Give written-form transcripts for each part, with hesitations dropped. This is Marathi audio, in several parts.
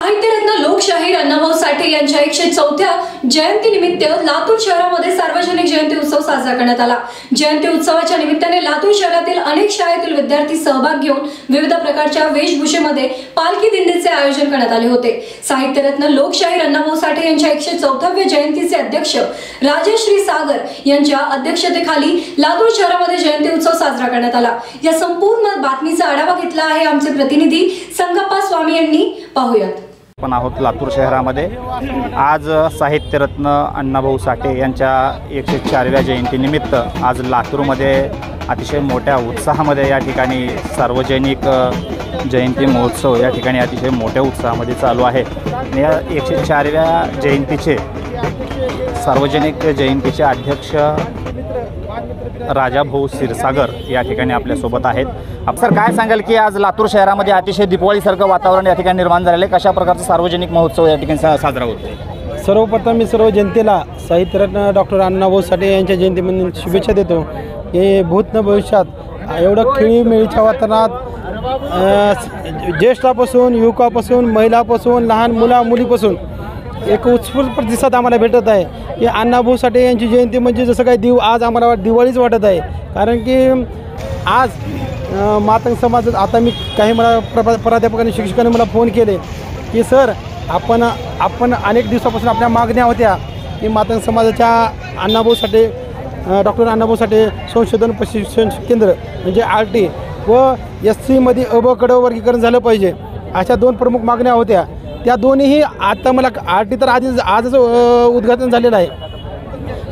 साहित्यरत्न लोकशाहीर अण्णाभाऊ साठे यांच्या 104व्या जयंतीनिमित्त लातूर शहरामध्ये सार्वजनिक जयंती उत्सव साजरा करण्यात आला। जयंती उत्सवाच्या निमित्ताने लातूर शहरातील अनेक शाळेतील विद्यार्थी सहभाग घेऊन विविध प्रकारच्या वेशभूषेमध्ये पालखी दिंडीचे आयोजन करण्यात आले होते। साहित्यरत्न लोकशाहीर अण्णाभाऊ साठे यांच्या 104व्या जयंतीचे अध्यक्ष राजश्री सागर यांच्या अध्यक्षतेखाली लातूर शहरामध्ये जयंती उत्सव साजरा करण्यात आला। या संपूर्ण बातमीचा आढावा घेतला आहे आमचे प्रतिनिधी संगप्पा स्वामी यांनी। पाहूयात। आपण आहोत लातूर शहरामध्ये। आज साहित्यरत्न अण्णाभाऊ साठे यांच्या 104व्या जयंतीनिमित्त आज लातूरमध्ये अतिशय मोठ्या उत्साहामध्ये या ठिकाणी सार्वजनिक जयंती महोत्सव या ठिकाणी अतिशय मोठ्या उत्साहामध्ये चालू आहे। या 104व्या जयंतीचे सार्वजनिक जयंतीचे अध्यक्ष राजाभाऊ क्षीरसागर या ठिकाणी आपल्यासोबत आहेत। सर, काय सांगाल की आज लातूर शहरामध्ये अतिशय दिवाळीसारखं वातावरण या ठिकाणी निर्माण झालेलं आहे? कशा प्रकारचा सार्वजनिक महोत्सव या ठिकाणी साजरा होतो? सर्वप्रथम मी सर्व जनतेला साहित्यरत्न डॉक्टर अण्णाभाऊ साठे यांच्या जयंतीनिमित्त शुभेच्छा देतो। हे भूत न भविष्यात एवढं खेळीमेळीच्या वातावरणात ज्येष्ठापासून युवकापासून महिलापासून लहान मुलीपासून एक उत्स्फूर्त प्रतिसाद आम्हाला भेटत आहे की अण्णाभाऊ साठे यांची जयंती म्हणजे जसं काही आज आम्हाला दिवाळीच वाटत आहे। कारण की आज मातंग समाजात आता मी काही मला प्राध्यापकांनी शिक्षकांनी मला फोन केले की सर आपण अनेक दिवसापासून आपल्या मागण्या होत्या की मातंग समाजाच्या अण्णाभाऊ साठे डॉक्टर अण्णाभाऊ साठे संशोधन प्रशिक्षण केंद्र म्हणजे RT व SC मध्ये अबकडं वर्गीकरण झालं पाहिजे, अशा दोन प्रमुख मागण्या होत्या। त्या दोन्हीही आता मला RT तर आजच उद्घाटन झालेलं आहे,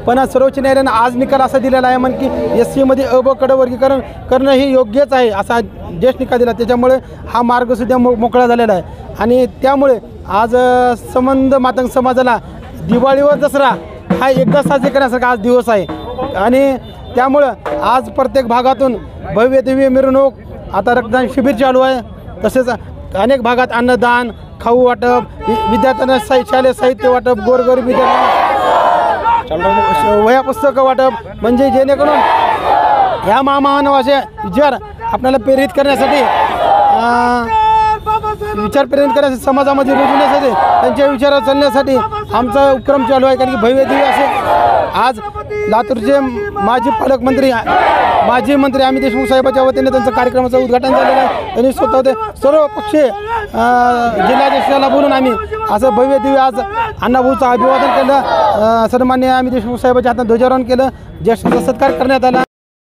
पण सर्वोच्च न्यायालयानं आज निकाल असा दिलेला आहे की SC मध्ये अबकडं वर्गीकरण करणं हे योग्यच आहे असा देश निकाल दिला। त्याच्यामुळे हा मार्गसुद्धा मोकळा झालेला आहे आणि त्यामुळे आज संबंध मातंग समाजाला दिवाळी व दसरा हा एकदा साजरे करण्यासारखा आज दिवस आहे आणि त्यामुळं आज प्रत्येक भागातून भव्य दिव्य मिरवणूक, आता रक्तदान शिबिर चालू आहे, तसेच अनेक भागात अन्नदान, खाऊ वाटप, विद्यार्थ्यांना शालेय साहित्य वाटप, गोरगरीब विद्यार्थ्यांना वह्या पुस्तकं वाटप, म्हणजे जेणेकरून ह्या महामानवाचे विचार आपल्याला प्रेरित करण्यासाठी समाजामध्ये रुजवण्यासाठी त्यांच्या विचारावर चालण्यासाठी आमचा उपक्रम चालू आहे। कारण की भव्य दिव्य असे आज लातूरचे माजी मंत्री अमित देशमुख साहेबांच्या वतीने त्यांचं कार्यक्रमाचं उद्घाटन झालेलं आहे। त्यांनी स्वतः ते सर्व पक्षीय जिल्हाध्यक्षाला बोलून आम्ही असं भव्य दिव्य आज अण्णाभाऊचं अभिवादन केलं। सन्माननीय अमित देशमुख साहेबांच्या हातात ध्वजारोहण केलं, ज्येष्ठांचा सत्कार करण्यात आला।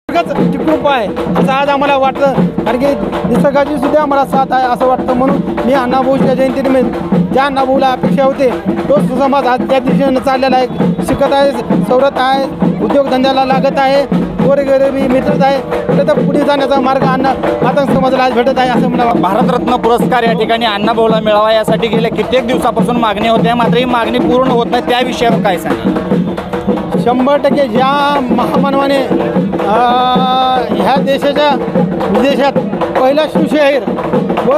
कृपा आहे असं आज आम्हाला वाटतं, कारण की निसर्गाची सुद्धा आम्हाला साथ आहे असं वाटतं। म्हणून मी अण्णाभाऊच्या जयंतीनिमित्त ज्या अण्णाभाऊला अपेक्षा होते तो समाज आज त्या दिशेनं चाललेला आहे, शिकत आहे, सवरत आहे, उद्योगधंद्याला लागत आहे, गोरगरिबी मित्रत आहे, तर पुढे जाण्याचा मार्ग मातंग समाजाला आज भेटत आहे असं मला वाटतं। भारतरत्न पुरस्कार या ठिकाणी अण्णाभाऊला मिळावा यासाठी गेल्या कित्येक दिवसापासून मागणी होते, मात्र ही मागणी पूर्ण होत नाही, त्या विषयावर काय सांगा? 100% ज्या महामानवाने ह्या देशाच्या विदेशात पहिला शिवशाहीर व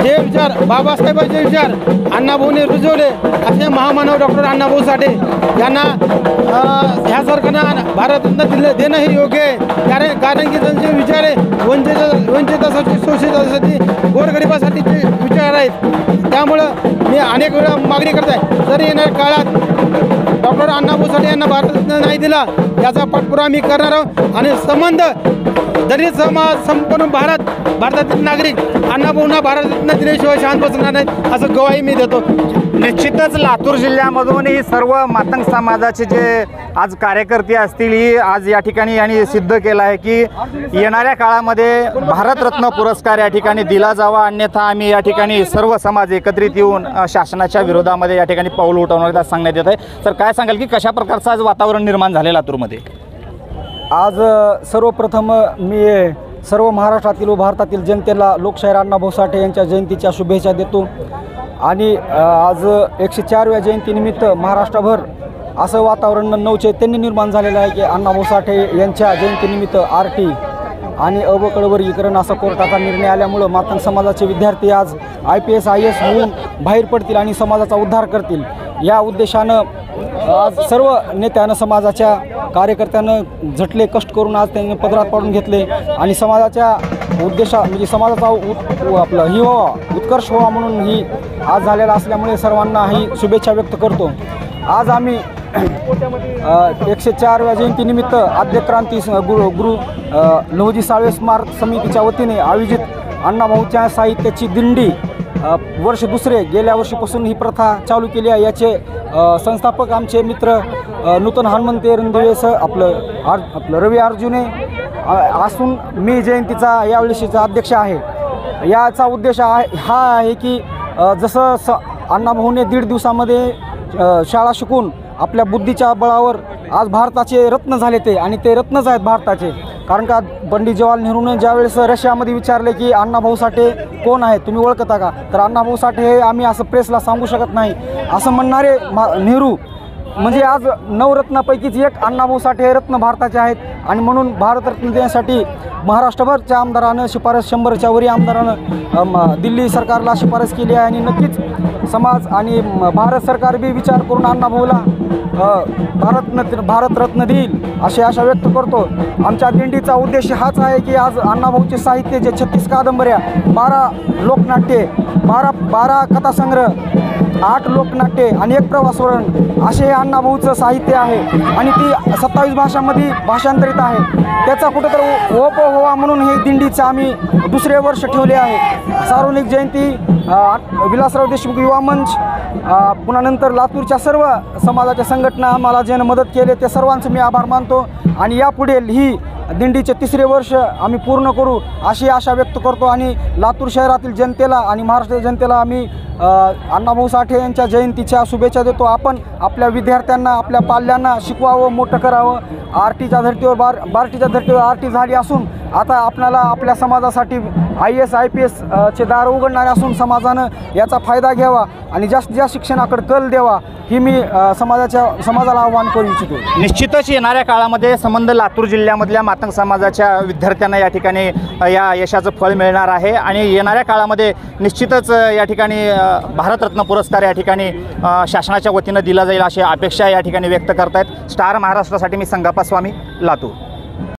जे विचार बाबासाहेबांचे विचार अण्णाभाऊने रुजवले असे महामानव डॉक्टर अण्णाभाऊ साठे यांना ह्या सरकारनं भारतरत्न देणं हे योग्य आहे। कारण की त्यांचे विचार आहे वंचितासाठी, शोषितासाठी, गोरगरिबासाठीचे विचार आहेत। त्यामुळं मी अनेक वेळा मागणी करत आहे, जर येणाऱ्या काळात डॉक्टर अण्णाभाऊ साठे यांना भारतरत्न नाही दिला याचा पाठपुरावा मी करणार आहोत आणि संबंध दलित समाज संपूर्ण भारतातील नागरिक अण्णाभाऊंना भारतरत्न दिल्याशिवाय शांत बसणार नाहीत असं ग्वाही मी देतो। निश्चितच लातूर जिल्ह्यामधून ही सर्व मातंग समाजाचे जे आज कार्यकर्ते असतील ही आज या ठिकाणी यांनी सिद्ध केलं आहे की येणाऱ्या काळामध्ये भारतरत्न पुरस्कार या ठिकाणी दिला जावा, अन्यथा आम्ही या ठिकाणी सर्व समाज एकत्रित येऊन शासनाच्या विरोधामध्ये या ठिकाणी पाऊल उठवणार असं सांगण्यात येत आहे। तर काय सांगाल की कशा प्रकारचं आज वातावरण निर्माण झाले लातूरमध्ये? आज सर्वप्रथम मी सर्व महाराष्ट्रातील व भारतातील जनतेला लोकशाहीर अण्णाभाऊ साठे यांच्या जयंतीच्या शुभेच्छा देतो आणि आज 104व्या जयंतीनिमित्त महाराष्ट्रभर असं वातावरण नवचैतन्य निर्माण झालेलं आहे की अण्णाभाऊ साठे यांच्या जयंतीनिमित्त RT आणि अबकडं वर्गीकरण असा कोर्टाचा निर्णय आल्यामुळं मातंग समाजाचे विद्यार्थी आज IPS IAS होऊन बाहेर पडतील आणि समाजाचा उद्धार करतील या उद्देशानं आज सर्व नेत्यानं समाजाच्या कार्यकर्त्यानं झटले कष्ट करून आज त्यांनी पदरात पाडून घेतले आणि समाजाच्या म्हणजे समाजाचा आपलं ही व्हावा, उत्कर्ष व्हावा म्हणून ही आज झालेला असल्यामुळे सर्वांना ही शुभेच्छा व्यक्त करतो. आज आम्ही 104व्या जयंतीनिमित्त आद्यक्रांती गुरु लहुजी साळवे स्मारक समितीच्या वतीने आयोजित अण्णाभाऊच्या साहित्याची दिंडी वर्ष दुसरे गेल्या वर्षीपासून ही प्रथा चालू केली आहे. याचे संस्थापक आमचे मित्र नूतन हनुमंते रणदिवे आपलं रवी अर्जुने असून मी जयंतीचा यावेळेसचा अध्यक्ष आहे. याचा उद्देश हा आहे की जसं अण्णाभाऊने 1.5 दिवसामध्ये शाळा शिकून आपल्या बुद्धीच्या बळावर आज भारताचे रत्न झाले ते, आणि ते रत्नच आहेत भारताचे. कारण का पंडित जवाहरलाल नेहरूने ज्यावेळेस रशियामध्ये विचारले की अण्णाभाऊ साठे कोण आहे, तुम्ही ओळखता का, तर अण्णाभाऊ साठे हे आम्ही असं प्रेसला सांगू शकत नाही असं म्हणणारे नेहरू म्हणजे आज 9 रत्नापैकीच एक अण्णाभाऊ साठे हे रत्न भारताचे आहेत. आणि म्हणून भारतरत्न देण्यासाठी महाराष्ट्रभरच्या आमदारानं शिफारस 100च्या वरी आमदारानं दिल्ली सरकारला शिफारस केली आहे. आणि नक्कीच समाज आणि भारत सरकार बी विचार करून अण्णाभाऊला भारतरत्न देईल अशी आशा व्यक्त करतो. आमच्या दिंडीचा उद्देश हाच आहे की आज अण्णाभाऊचे साहित्य जे 36 कादंबऱ्या, 12 लोकनाट्ये, 12 कथासंग्रह, 8 लोकनाट्ये आणि 1 प्रवासवर्णन असे हे अण्णाभाऊचं साहित्य आहे. आणि ती 27 भाषांमध्ये भाषांतरित आहे. त्याचा कुठंतरी ओप व्हावा म्हणून हे दिंडीचं आम्ही दुसरे वर्ष ठेवले आहे. सार्वजनिक जयंती, विलासराव देशमुख युवा मंच, पुन्हा नंतर लातूरच्या सर्व समाजाच्या संघटना आम्हाला ज्यानं मदत केले ते सर्वांचं मी आभार मानतो. आणि यापुढील ही दिंडीचे 3रे वर्ष आम्ही पूर्ण करू अशी आशा व्यक्त करतो. आणि लातूर शहरातील जनतेला आणि महाराष्ट्रातील जनतेला आम्ही अण्णाभाऊ साठे यांच्या जयंतीच्या शुभेच्छा देतो. आपण आपल्या विद्यार्थ्यांना, आपल्या पाल्यांना शिकवावं, मोठं करावं. आरटीच्या धर्तीवर बार्टीच्या धर्तीवर आरटी झाली असून आता आपल्याला आपल्या समाजासाठी IAS IPS चे दार उघडणारे असून समाजानं याचा फायदा घ्यावा आणि जास्तीत जास्त शिक्षणाकडे कल द्यावा ही मी समाजाला आवाहन करू इच्छितो. निश्चितच येणाऱ्या काळामध्ये संबंध लातूर जिल्ह्यामधल्या मातंग समाजाच्या विद्यार्थ्यांना या ठिकाणी या यशाचं फळ मिळणार आहे. आणि येणाऱ्या काळामध्ये निश्चितच या ठिकाणी भारतरत्न पुरस्कार या ठिकाणी शासनाच्या वतीनं दिला जाईल अशी अपेक्षा या ठिकाणी व्यक्त करतायत. स्टार महाराष्ट्रासाठी मी संगाप्पा स्वामी, लातूर.